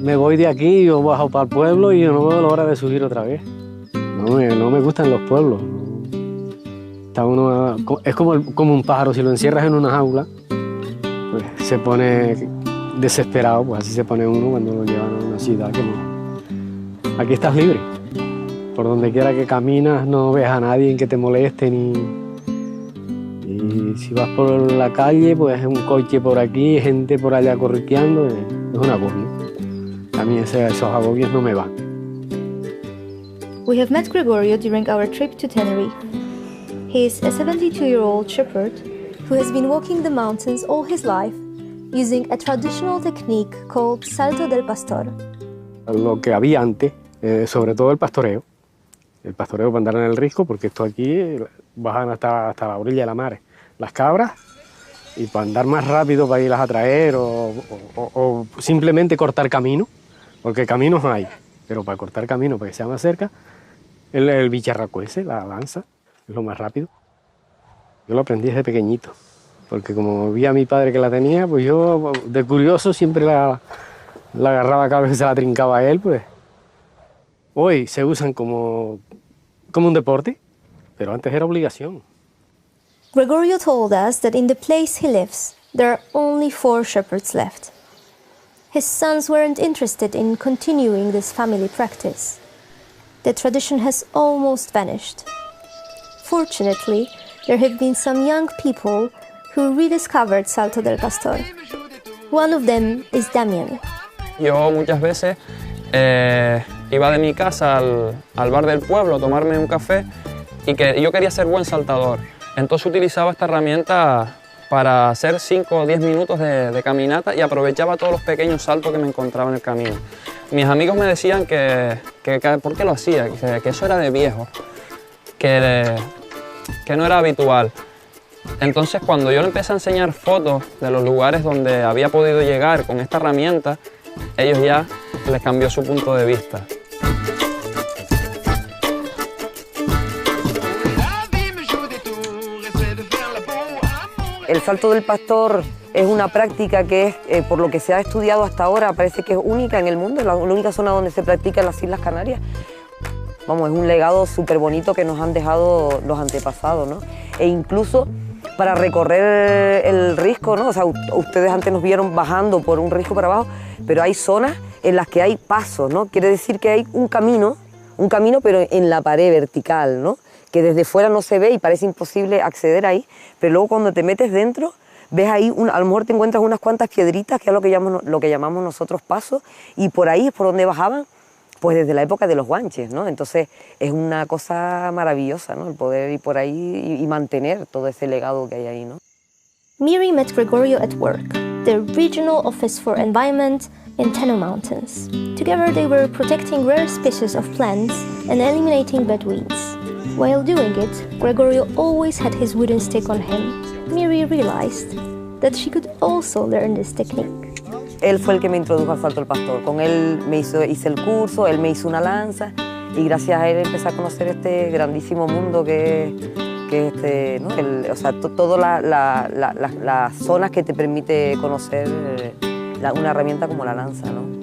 me voy de aquí, yo bajo para el pueblo y yo no veo la hora de subir otra vez. No me gustan los pueblos. Está uno, es como un pájaro, si lo encierras en una jaula, pues se pone desesperado, pues así se pone uno cuando lo llevan a una ciudad que no. Aquí estás libre. Por donde quiera que caminas no ves a nadie que te moleste y si vas por la calle, pues es un coche por aquí, gente por allá corriqueando, es un agobio. A mí esos agobios no me van. We have met Gregorio during our trip to Canary. He is a 72-year-old shepherd who has been walking the mountains all his life using a traditional technique called Salto del Pastor. Lo que había antes, sobre todo el pastoreo para andar en el risco, porque esto aquí bajan hasta la orilla de la mar, las cabras, y para andar más rápido para irlas a traer o simplemente cortar camino, porque caminos hay, pero para cortar camino, para que sea más cerca, el bicharraco ese, la lanza, es lo más rápido. Yo lo aprendí desde pequeñito, porque como vi a mi padre que la tenía, pues yo de curioso siempre la agarraba cada vez que se la trincaba a él, pues. Hoy se usan como un deporte, pero antes era obligación. Gregorio told us that in the place he lives, there are only 4 shepherds left. His sons weren't interested in continuing this family practice. The tradition has almost vanished. Fortunately, there have been some young people who rediscovered Salto del Pastor. One of them is Damian. Yo muchas veces iba de mi casa al bar del pueblo a tomarme un café y que yo quería ser buen saltador. Entonces utilizaba esta herramienta para hacer 5 o 10 minutos de caminata y aprovechaba todos los pequeños saltos que me encontraba en el camino. Mis amigos me decían que ¿por qué lo hacía? Que eso era de viejo, que no era habitual. Entonces cuando yo le empecé a enseñar fotos de los lugares donde había podido llegar con esta herramienta, ellos ya les cambió su punto de vista. El salto del pastor es una práctica que es, por lo que se ha estudiado hasta ahora, parece que es única en el mundo, la única zona donde se practica en las Islas Canarias. Vamos, es un legado súper bonito que nos han dejado los antepasados, ¿no? E incluso para recorrer el risco, ¿no? O sea, ustedes antes nos vieron bajando por un risco para abajo, pero hay zonas en las que hay pasos, ¿no? Quiere decir que hay un camino pero en la pared vertical, ¿no? Que desde fuera no se ve y parece imposible acceder ahí, pero luego cuando te metes dentro, ves ahí, a lo mejor te encuentras unas cuantas piedritas, que es lo que llamamos nosotros pasos, y por ahí es por donde bajaban, pues desde la época de los Guanches, ¿no? Entonces es una cosa maravillosa, ¿no? El poder ir por ahí y mantener todo ese legado que hay ahí, ¿no? Miri met Gregorio at work, the Regional Office for Environment in Teno Mountains. Together they were protecting rare species of plants and eliminating bad weeds. While doing it, Gregorio always had his wooden stick on him. Miri realized that she could also learn this technique. Él fue el que me introdujo al salto del pastor. Con él hice el curso, él me hizo una lanza y gracias a él empecé a conocer este grandísimo mundo que ¿no? O sea, todas las zonas que te permite conocer una herramienta como la lanza, ¿no?